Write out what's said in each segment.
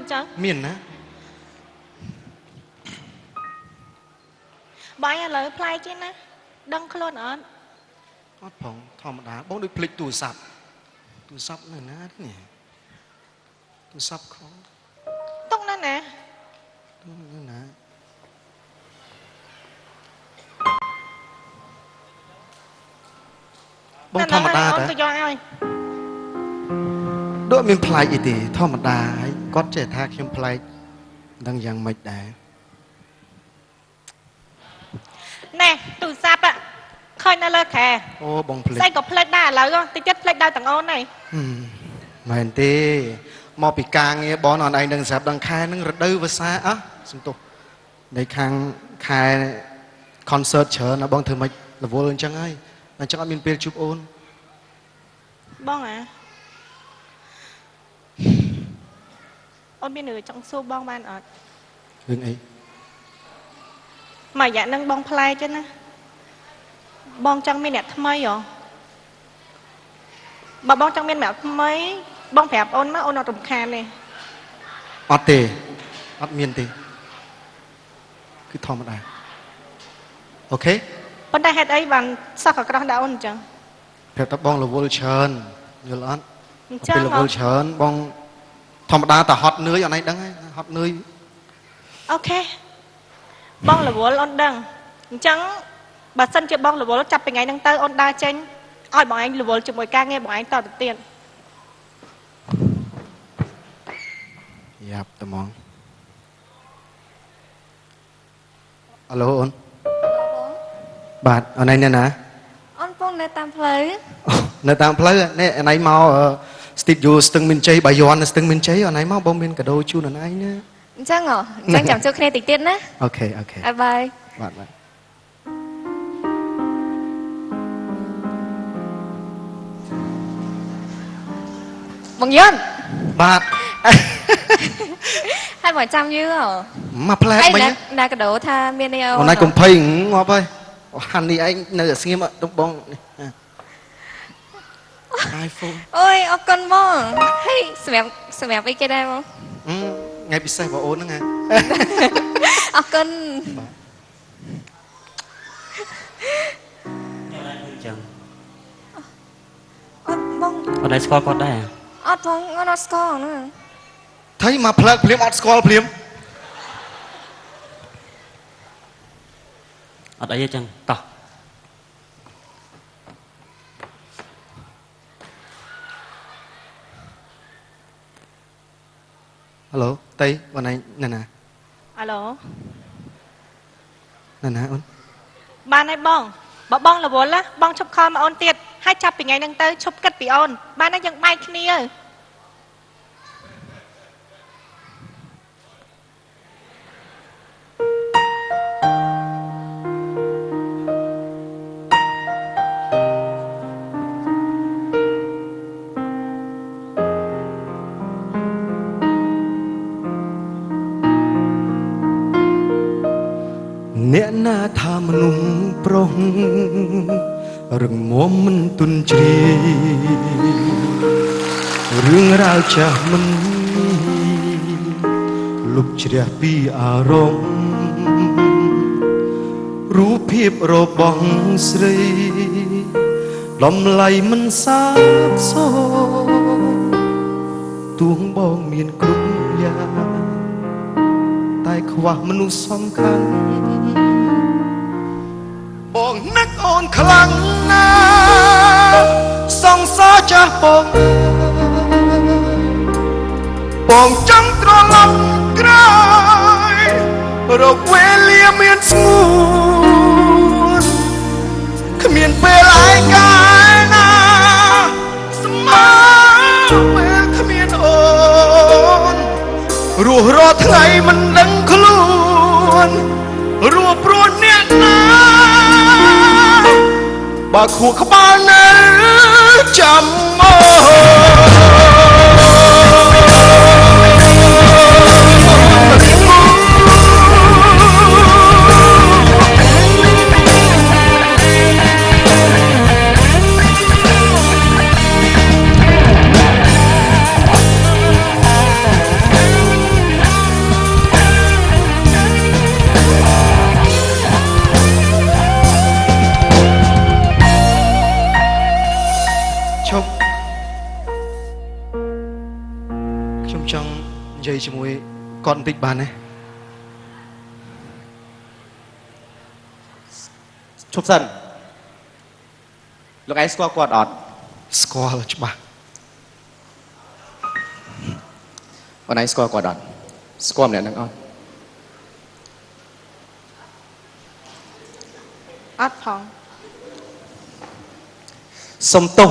chẳng miền á bài lời play chứ nè đăng khôn ở ót phong thòm đá bóng được phịch tủ sập này nát nhỉ tủ sập khó tông đó nè như nè bóng thòm đá ôn tôi cho ai đội miền play gì thì thòm đá có trẻ thác trong play đang giang mệt đá nè tủ sạp ạ khơi nó lơ khè ô bóng phịch xây có play đá lời không tí chất play đá tầng ôn này mà anh tê mò bị càng nghe bó nón anh đang sạp đang khai nó rất đư và xa á xin tục để khang khai concert chờ nó bong thử mạch là vô lên chẳng ai là chắc mình bê chụp ôn bong à ôn bên nửa trong xô bong ban ở đừng ấy mà dạ nâng bong play chứ nè bong trong bên nẹt thâm rồi mà bong trong bên mẹ mấy bong phẹp ôn má ôn nó trùm khan này ọt tê ọt miên tê cứ thò một đà ok bên đây hết ấy bằng sao cả cái đó ôn chẳng phẹp tập bong là vô chơn nhiều lắm chắc là vô chơn bong thò một đà ta hot nưới ở này đắng ấy hot nưới ok bong là vô ôn đằng chẳng bà sân chưa bong là vô chập ngày đang tơ ôn đa tranh ôi bọn anh là vô chụp mỗi ca nghe bọn anh tao được tiền Yap, tao mong. Alo, ôn. Bạn, ở đây nè nè. Ôn phong nơi tam phơi. Nơi tam phơi, nè, này mau Steve Jobs từng mình chơi, bài Yohan từng mình chơi, ở này mau bông bên cả đôi chu này nhá. Chắc ngỏ, chẳng chẳng cho khe tịch tiên á. Ok, ok. Bye bye. Bạn, bạn. Bằng Dân. Bạn. ให้บ่อยจำเยอะเหรอ Mà plek ไอ้ mình นั nhá. กกระโดดท่าเมียนเดียว Hôm nay cũng phây ngọt ơi. Hẳn đi anh nở xem ạ, đúng bông. iPhone. โอ้ยเอากันบ้างให้สมับไปก็ได้มั้ง Ngay bị xe vào ôn đó nghe. เอากัน Chẳng เอาบ้าง ở đây score con đây à เอาท้องเอานอสกอร์นะ Thấy mà plek phím ọt scroll phím. ở đây chẳng tỏ Alo, Tây, bọn này nè nè. alo Nè nè ôn. ban này bong bỏ bong là vô lá bong chụp kho mà ôn tiệt hai chập ngày đang tơ chụp cất bị ôn ban nàyยังbay kia អ្នកណាថាមនុស្សប្រុសរឹងមាំមិនទុនជ្រាយរឿងរ៉ាវចាស់មិនលុបជ្រះពីអារម្មណ៍រូបភាពរបស់ស្រីដំឡៃមិនសាបសូទួងបងមានគ្រប់យ៉ាងតែខ្វះមនុស្សសំខាន់បងនឹកអូនខ្លាំងណាស់សង្សារចាស់បងចង់ត្រឡប់ក្រោយរកវេលាមានស្ងួនគ្មានពេលឯកាណាស្មើពេលគ្មានអូនរស់រាល់ថ្ងៃមិនដឹងខ្លួនរួបរួនអ្នកណាបើខួរក្បាលនៅចាំមក និយាយជាមួយគាត់បន្តិចបានទេឈប់សិនលោកឯងស្គាល់គាត់អត់ ស្គាល់ច្បាស់ អូនឯងស្គាល់គាត់អត់ស្គាល់ម្នាក់ហ្នឹងអត់ អត់ផង សុំទោស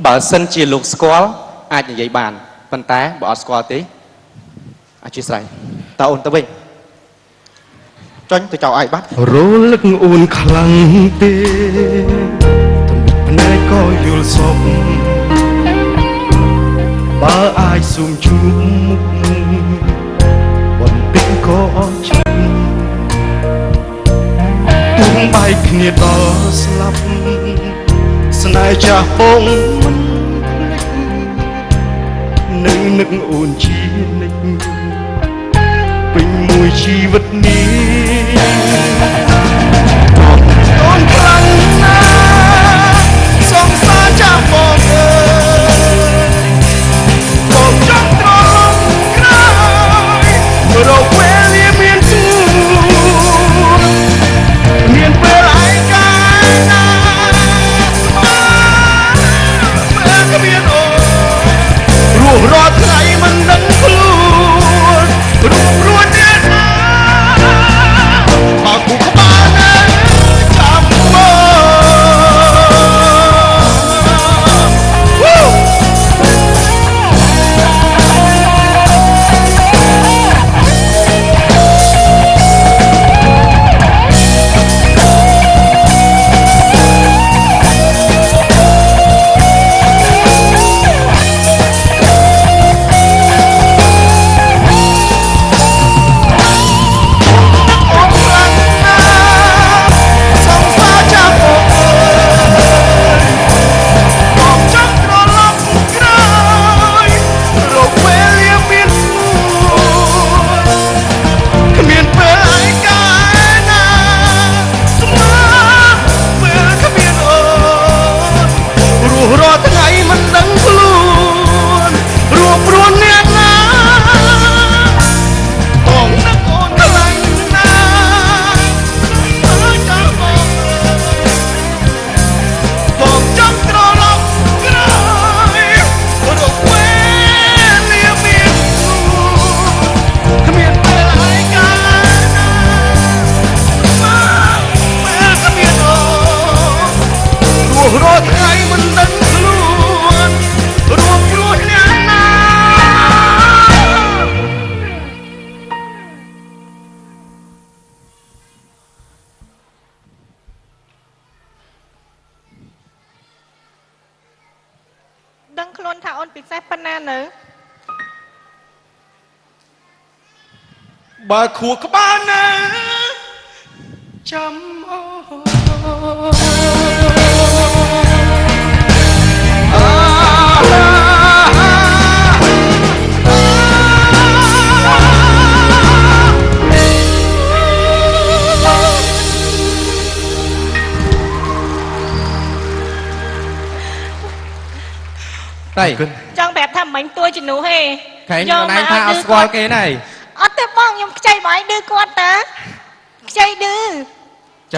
បើសិនជាលោកស្គាល់អាចនិយាយបានប៉ុន្តែបើអត់ស្គាល់ទេអធិស្ឋានតើអូនទៅវិញចុញទៅចោលឲ្យបាត់ រលឹកអូនខ្លាំងទេភ្នែកក៏យល់សពបើអាចស៊ូមជួបមុខបន្តិចក៏អត់ជឿទុំបែកគ្នាដល់ស្លាប់ស្នេហ៍ចាស់ពងមិននឹងនឹកអូនជានិច្ចពេញមួយជីវិតនេះអូនខ្លាំងណាស់សងសារចាស់បងអើយបងចង់ត្រឡប់ក្រោយរកពេលវាមានស្ងួនមានពេលឯកាណាពេលគ្មានអូនរស់រាល់ថ្ងៃមិនដឹងខ្លួនរួមរួនអ្នកណាមកគូក្បាលណាចាំមកដឹងខ្លួនថាអូនពិសេសប៉ុណ្ណានៅ បើខួរក្បាលណាចាំអូតែ ចង់ប្រាប់ថាមិនទួជំនួសហេ ខែងអូនឯងថាអត់ស្គាល់គេណែ អត់ទេបងខ្ញុំខ្ចីបងឯងឌឺគាត់តាខ្ចីឌឺ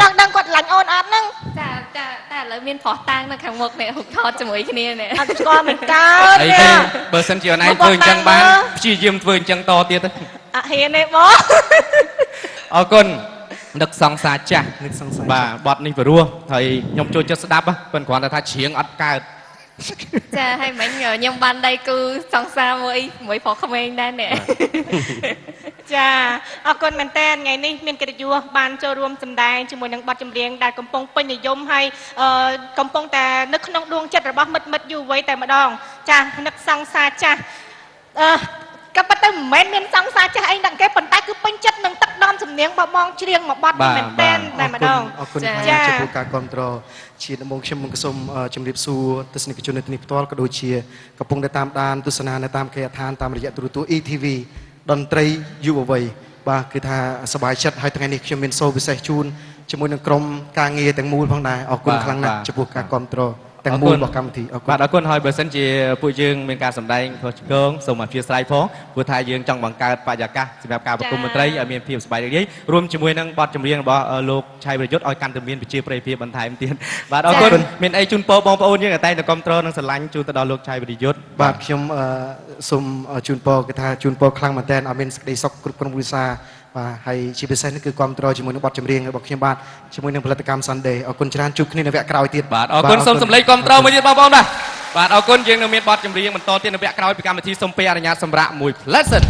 ចង់ដឹងគាត់ឡាញ់អូនអត់ហ្នឹង ចាតែឥឡូវមានប្រុសតាំងនៅខាងមុខនេះហុកថតជាមួយគ្នានេះ អត់ស្គាល់មិនកើត អីទេបើសិនជាអូនឯងធ្វើអញ្ចឹងបានព្យាយាមធ្វើអញ្ចឹងតទៀតទៅ អត់ហ៊ានទេបង អរគុណនឹកសង្សារចាស់ នឹកសង្សារ បាទបទនេះព្រោះហើយខ្ញុំចូលចិត្តស្ដាប់ប៉ុន្តែគ្រាន់តែថាច្រៀងអត់កើត ចាហើយមិញខ្ញុំបានដៃគូសង្សារមួយប្រុសក្មេងដែរនេះ ចាអរគុណមែនតើថ្ងៃនេះមានកិត្តិយសបានចូលរួមសម្ដែងជាមួយនឹងបទចម្រៀងដែលកំពុងពេញនិយមហើយកំពុងតែនៅក្នុងដួងចិត្តរបស់មិត្តយុវវ័យតែម្ដងចានឹកសង្សារចាស់ក៏ប៉ុន្តែមិនមែនមានសង្សារចាស់អីដល់គេប៉ុន្តែគឺពេញចិត្តនឹងទឹកដមសំនៀងបបងច្រៀងមួយបទនេះមែនតើតែម្ដង អរគុណហើយចំពោះការគ្រប់គ្រងជាដំបូងខ្ញុំសូមជម្រាបសួរទស្សនិកជននៅទីនេះផ្ទាល់ក៏ដូចជាកំពុងតែតាមដានទស្សនានៅតាមគេដ្ឋានតាមរយៈទូរទស្សន៍ ETV តន្ត្រីយុវវ័យបាទគឺថាសប្បាយចិត្តហើយថ្ងៃនេះខ្ញុំមានសូរពិសេសជូនជាមួយនឹងក្រុមការងារទាំងមូលផងដែរអរគុណខ្លាំងណាស់ចំពោះការគ្រប់គ្រង ទាំងមូលរបស់កម្មវិធីអរគុណ បាទអរគុណហើយបើសិនជាពួកយើងមានការសម្ដែងខុសឆ្គងសូមអធិស្ឋានផងព្រោះថាយើងចង់បង្កើតបរិយាកាសសម្រាប់ការប្រគំមន្ត្រីឲ្យមានភាពសប្បាយរីករាយរួមជាមួយនឹងបទចម្រៀងរបស់លោកឆៃវិរយុទ្ធឲ្យកាន់តែមានប្រជាប្រិយភាពបន្ថែមទៀតបាទអរគុណមានអីជូនពរបងប្អូនយើងតែតែគ្រប់គ្រងនិងស្រឡាញ់ជូនទៅដល់លោកឆៃវិរយុទ្ធ បាទខ្ញុំសូមជូនពរគឺថាជូនពរខ្លាំងមែនតើឲ្យមានសេចក្តីសុខគ្រប់ក្រុមគ្រួសារបាទហើយជាពិសេសនេះគឺគ្រប់គ្រងជាមួយនឹងបទចម្រៀងរបស់ខ្ញុំបាទជាមួយនឹងផលិតកម្ម Sunday អរគុណច្រើនជួបគ្នានៅវគ្គក្រោយទៀត បាទអរគុណសូមសម្លេងគ្រប់គ្រងមួយទៀតបងប្អូនបាទបាទអរគុណយើងនឹងមានបទចម្រៀងបន្តទៀតនៅវគ្គក្រោយពីកម្មវិធីសូមពេលអនុញ្ញាតសម្រាប់មួយ Pleasant